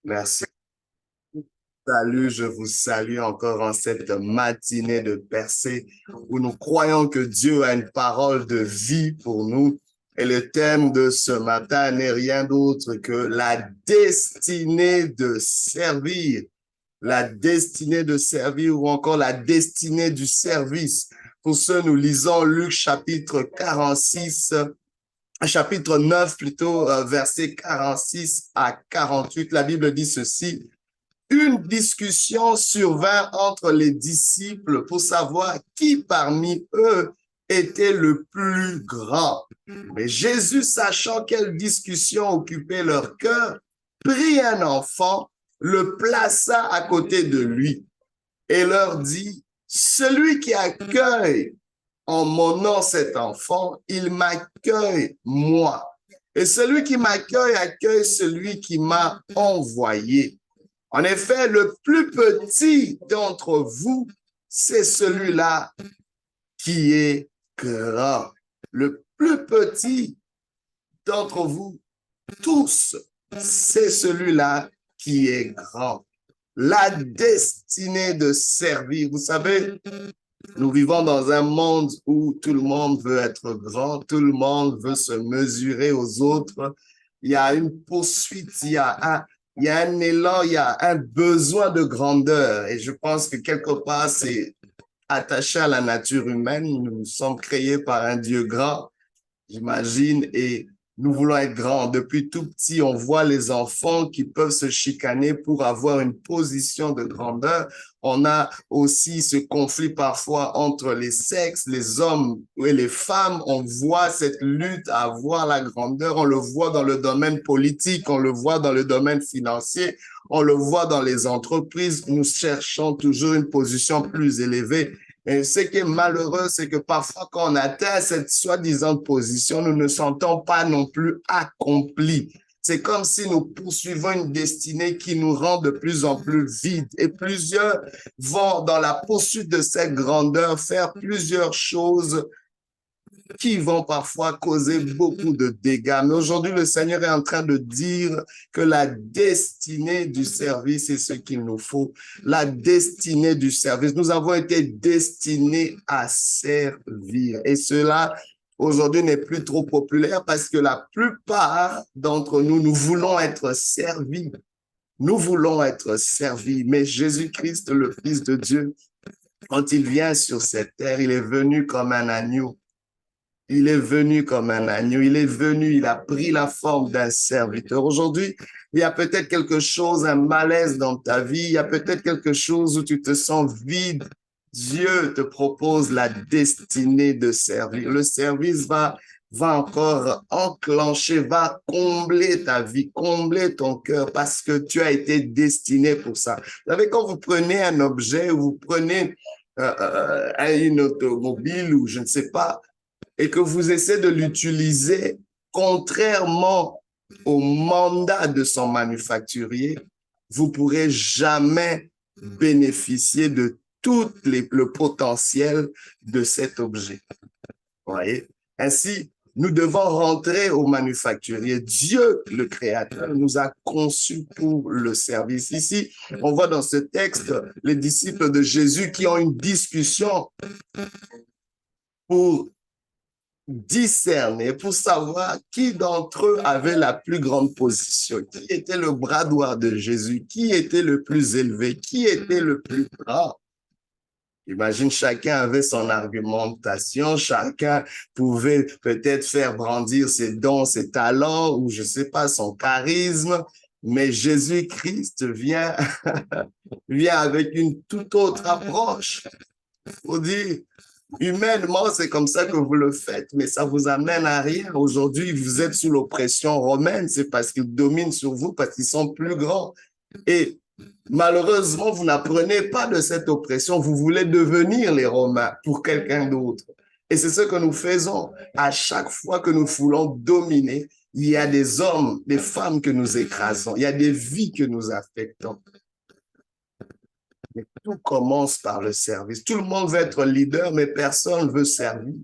Merci. Salut, je vous salue encore en cette matinée de percée où nous croyons que Dieu a une parole de vie pour nous. Et le thème de ce matin n'est rien d'autre que la destinée de servir. La destinée de servir ou encore la destinée du service. Pour ce, nous lisons Luc chapitre 46, chapitre 9 plutôt, versets 46 à 48. La Bible dit ceci. Une discussion survint entre les disciples pour savoir qui parmi eux était le plus grand. Mais Jésus, sachant quelle discussion occupait leur cœur, prit un enfant, le plaça à côté de lui et leur dit, celui qui accueille en mon nom cet enfant, il m'accueille moi. Et celui qui m'accueille accueille celui qui m'a envoyé. En effet, le plus petit d'entre vous, c'est celui-là qui est grand. Le plus petit d'entre vous, tous, c'est celui-là qui est grand. La destinée de servir. Vous savez, nous vivons dans un monde où tout le monde veut être grand, tout le monde veut se mesurer aux autres. Il y a une poursuite, il y a un élan, il y a un besoin de grandeur. Et je pense que quelque part, c'est attaché à la nature humaine. Nous sommes créés par un Dieu grand, j'imagine, et nous voulons être grands. Depuis tout petit, on voit les enfants qui peuvent se chicaner pour avoir une position de grandeur. On a aussi ce conflit parfois entre les sexes, les hommes et les femmes. On voit cette lutte à avoir la grandeur. On le voit dans le domaine politique, on le voit dans le domaine financier, on le voit dans les entreprises. Nous cherchons toujours une position plus élevée. Et ce qui est malheureux, c'est que parfois, quand on atteint cette soi-disant position, nous ne sentons pas non plus accomplis. C'est comme si nous poursuivons une destinée qui nous rend de plus en plus vide. Et plusieurs vont, dans la poursuite de cette grandeur, faire plusieurs choses qui vont parfois causer beaucoup de dégâts. Mais aujourd'hui, le Seigneur est en train de dire que la destinée du service est ce qu'il nous faut. La destinée du service. Nous avons été destinés à servir. Et cela, aujourd'hui, n'est plus trop populaire parce que la plupart d'entre nous, nous voulons être servis. Nous voulons être servis. Mais Jésus-Christ, le Fils de Dieu, quand il vient sur cette terre, il est venu comme un agneau. Il est venu comme un agneau, il est venu, il a pris la forme d'un serviteur. Aujourd'hui, il y a peut-être quelque chose, un malaise dans ta vie, il y a peut-être quelque chose où tu te sens vide. Dieu te propose la destinée de servir. Le service va encore enclencher, va combler ta vie, combler ton cœur parce que tu as été destiné pour ça. Vous savez, quand vous prenez un objet ou vous prenez une automobile ou je ne sais pas, et que vous essayez de l'utiliser contrairement au mandat de son manufacturier, vous ne pourrez jamais bénéficier de tout le potentiel de cet objet. Vous voyez? Ainsi, nous devons rentrer au manufacturier. Dieu, le Créateur, nous a conçus pour le service. Ici, on voit dans ce texte les disciples de Jésus qui ont une discussion pour discerner, pour savoir qui d'entre eux avait la plus grande position, qui était le bras droit de Jésus, qui était le plus élevé, qui était le plus grand. Imagine, chacun avait son argumentation, chacun pouvait peut-être faire brandir ses dons, ses talents, ou je sais pas, son charisme, mais Jésus-Christ vient, vient avec une toute autre approche. Faut dire, humainement, c'est comme ça que vous le faites, mais ça vous amène à rien. Aujourd'hui, vous êtes sous l'oppression romaine, c'est parce qu'ils dominent sur vous, parce qu'ils sont plus grands. Et malheureusement, vous n'apprenez pas de cette oppression, vous voulez devenir les Romains pour quelqu'un d'autre. Et c'est ce que nous faisons. À chaque fois que nous voulons dominer, il y a des hommes, des femmes que nous écrasons, il y a des vies que nous affectons. Mais tout commence par le service. Tout le monde veut être leader, mais personne ne veut servir.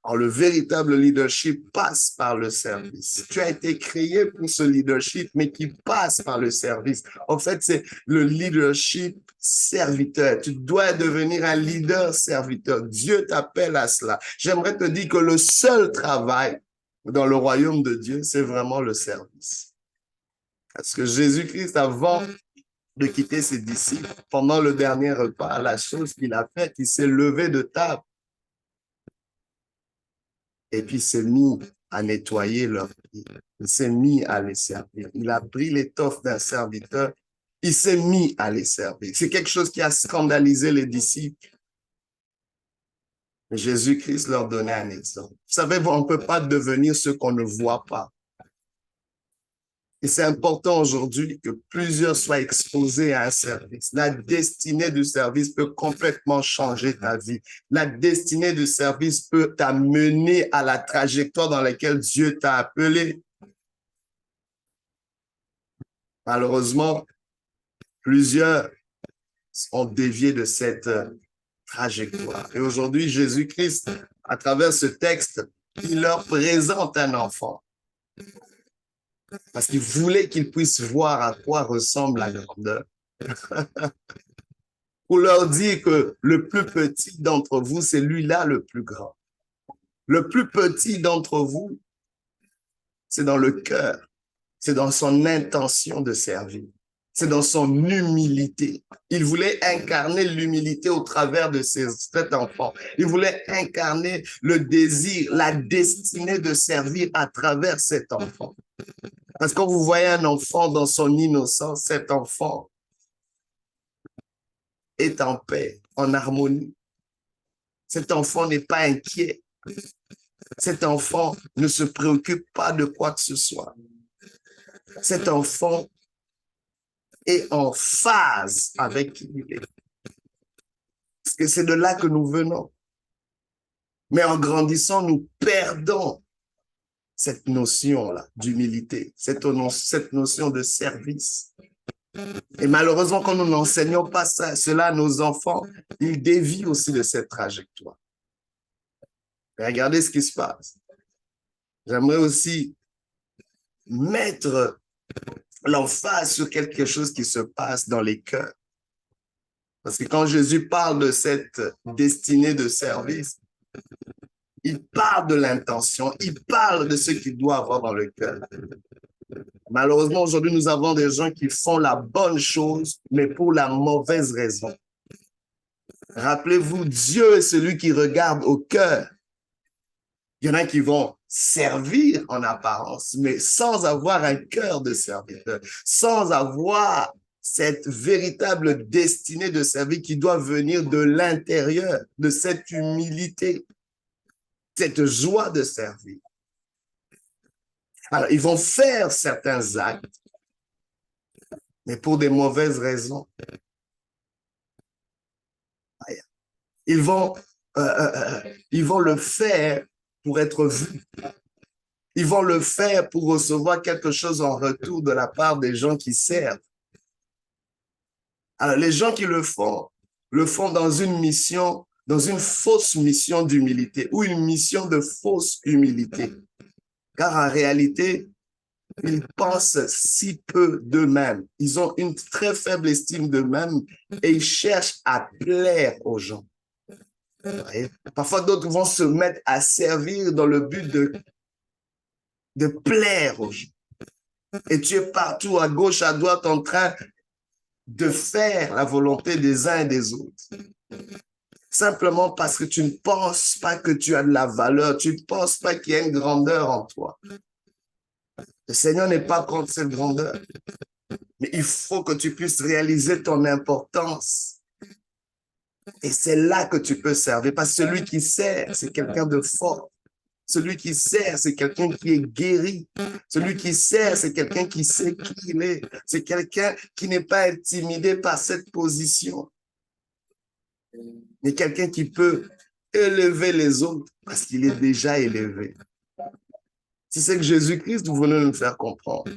Alors, le véritable leadership passe par le service. Tu as été créé pour ce leadership, mais qui passe par le service. En fait, c'est le leadership serviteur. Tu dois devenir un leader serviteur. Dieu t'appelle à cela. J'aimerais te dire que le seul travail dans le royaume de Dieu, c'est vraiment le service. Parce que Jésus-Christ, avant de quitter ses disciples, pendant le dernier repas, la chose qu'il a faite, il s'est levé de table. Et puis, il s'est mis à nettoyer leurs pieds. Il s'est mis à les servir. Il a pris l'étoffe d'un serviteur. Il s'est mis à les servir. C'est quelque chose qui a scandalisé les disciples. Jésus-Christ leur donnait un exemple. Vous savez, on ne peut pas devenir ce qu'on ne voit pas. Et c'est important aujourd'hui que plusieurs soient exposés à un service. La destinée du service peut complètement changer ta vie. La destinée du service peut t'amener à la trajectoire dans laquelle Dieu t'a appelé. Malheureusement, plusieurs ont dévié de cette trajectoire. Et aujourd'hui, Jésus-Christ, à travers ce texte, il leur présente un enfant. Parce qu'il voulait qu'ils puissent voir à quoi ressemble la grandeur. Pour leur dire que le plus petit d'entre vous, c'est lui-là le plus grand. Le plus petit d'entre vous, c'est dans le cœur, c'est dans son intention de servir, c'est dans son humilité. Il voulait incarner l'humilité au travers de cet enfant. Il voulait incarner le désir, la destinée de servir à travers cet enfant. Parce que quand vous voyez un enfant dans son innocence, cet enfant est en paix, en harmonie. Cet enfant n'est pas inquiet. Cet enfant ne se préoccupe pas de quoi que ce soit. Cet enfant est en phase avec qui il est. Parce que c'est de là que nous venons. Mais en grandissant, nous perdons cette notion-là d'humilité, cette notion de service. Et malheureusement, quand nous n'enseignons pas cela à nos enfants, ils dévient aussi de cette trajectoire. Et regardez ce qui se passe. J'aimerais aussi mettre l'emphase sur quelque chose qui se passe dans les cœurs. Parce que quand Jésus parle de cette destinée de service, il parle de l'intention, il parle de ce qu'il doit avoir dans le cœur. Malheureusement, aujourd'hui, nous avons des gens qui font la bonne chose, mais pour la mauvaise raison. Rappelez-vous, Dieu est celui qui regarde au cœur. Il y en a qui vont servir en apparence, mais sans avoir un cœur de serviteur, sans avoir cette véritable destinée de servir qui doit venir de l'intérieur, de cette humilité, cette joie de servir. Alors, ils vont faire certains actes, mais pour des mauvaises raisons. Ils vont le faire pour être vus. Ils vont le faire pour recevoir quelque chose en retour de la part des gens qui servent. Alors, les gens qui le font dans une mission, dans une fausse mission d'humilité ou une mission de fausse humilité. Car en réalité, ils pensent si peu d'eux-mêmes. Ils ont une très faible estime d'eux-mêmes et ils cherchent à plaire aux gens. Parfois, d'autres vont se mettre à servir dans le but de plaire aux gens. Et tu es partout, à gauche, à droite, en train de faire la volonté des uns et des autres. Simplement parce que tu ne penses pas que tu as de la valeur, tu ne penses pas qu'il y a une grandeur en toi. Le Seigneur n'est pas contre cette grandeur, mais il faut que tu puisses réaliser ton importance. Et c'est là que tu peux servir, parce que celui qui sert, c'est quelqu'un de fort. Celui qui sert, c'est quelqu'un qui est guéri. Celui qui sert, c'est quelqu'un qui sait qui il est. C'est quelqu'un qui n'est pas intimidé par cette position. Mais quelqu'un qui peut élever les autres parce qu'il est déjà élevé. C'est ce que Jésus-Christ voulait nous faire comprendre.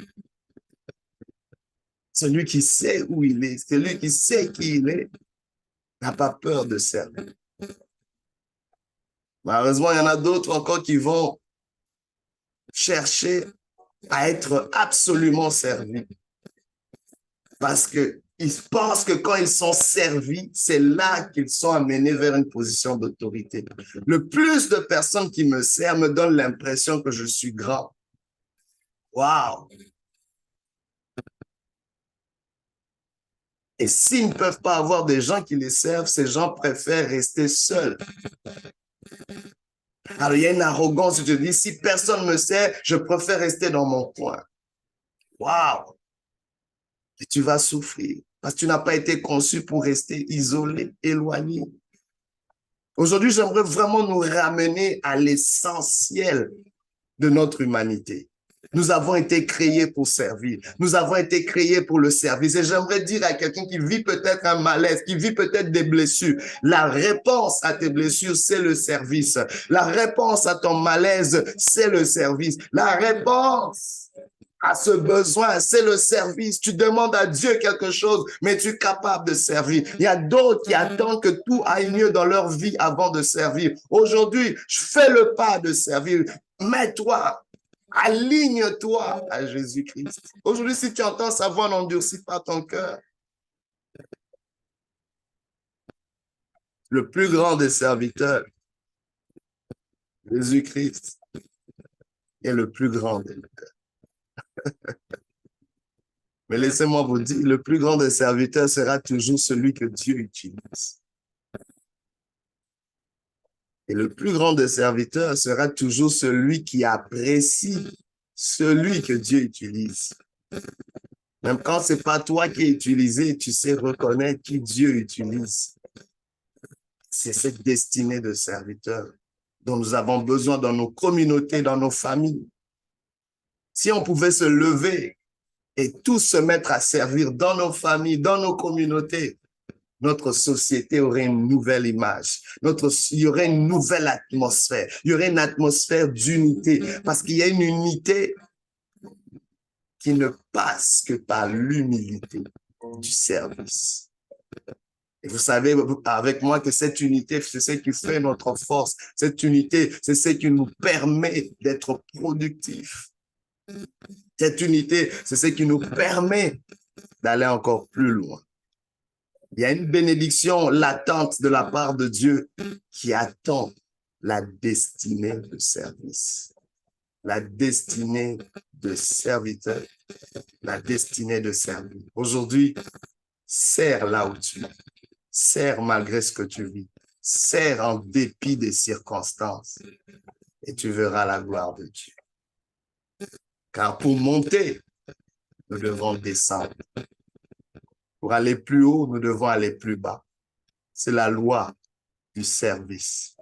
Celui qui sait où il est, celui qui sait qui il est, n'a pas peur de servir. Malheureusement, il y en a d'autres encore qui vont chercher à être absolument servis. Parce qu'ils pensent que quand ils sont servis, c'est là qu'ils sont amenés vers une position d'autorité. Le plus de personnes qui me servent me donnent l'impression que je suis grand. Waouh! Et s'ils ne peuvent pas avoir des gens qui les servent, ces gens préfèrent rester seuls. Alors, il y a une arrogance, je te dis, si personne me sert, je préfère rester dans mon coin. Waouh! Et tu vas souffrir parce que tu n'as pas été conçu pour rester isolé, éloigné. Aujourd'hui, j'aimerais vraiment nous ramener à l'essentiel de notre humanité. Nous avons été créés pour servir. Nous avons été créés pour le service. Et j'aimerais dire à quelqu'un qui vit peut-être un malaise, qui vit peut-être des blessures, la réponse à tes blessures, c'est le service. La réponse à ton malaise, c'est le service. La réponse à ce besoin, c'est le service. Tu demandes à Dieu quelque chose, mais tu es capable de servir. Il y a d'autres qui attendent que tout aille mieux dans leur vie avant de servir. Aujourd'hui, je fais le pas de servir. Mets-toi, aligne-toi à Jésus-Christ. Aujourd'hui, si tu entends sa voix, n'endurcis pas ton cœur. Le plus grand des serviteurs, Jésus-Christ, est le plus grand des leaders. Mais laissez-moi vous dire, le plus grand des serviteurs sera toujours celui que Dieu utilise. Et le plus grand des serviteurs sera toujours celui qui apprécie celui que Dieu utilise. Même quand ce n'est pas toi qui es utilisé, tu sais reconnaître qui Dieu utilise. C'est cette destinée de serviteur dont nous avons besoin dans nos communautés, dans nos familles. Si on pouvait se lever et tous se mettre à servir dans nos familles, dans nos communautés, notre société aurait une nouvelle image. Il y aurait une nouvelle atmosphère. Il y aurait une atmosphère d'unité parce qu'il y a une unité qui ne passe que par l'humilité du service. Et vous savez avec moi que cette unité, c'est ce qui fait notre force. Cette unité, c'est ce qui nous permet d'être productifs. Cette unité, c'est ce qui nous permet d'aller encore plus loin. Il y a une bénédiction latente de la part de Dieu qui attend la destinée de service. La destinée de serviteur. La destinée de servir. Aujourd'hui, sers là où tu es. Sers malgré ce que tu vis. Sers en dépit des circonstances. Et tu verras la gloire de Dieu. Car pour monter, nous devons descendre. Pour aller plus haut, nous devons aller plus bas. C'est la loi du service,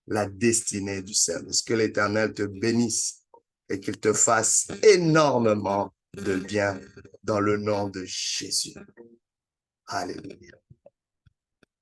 la destinée du service. Que l'Éternel te bénisse et qu'il te fasse énormément de bien dans le nom de Jésus. Alléluia.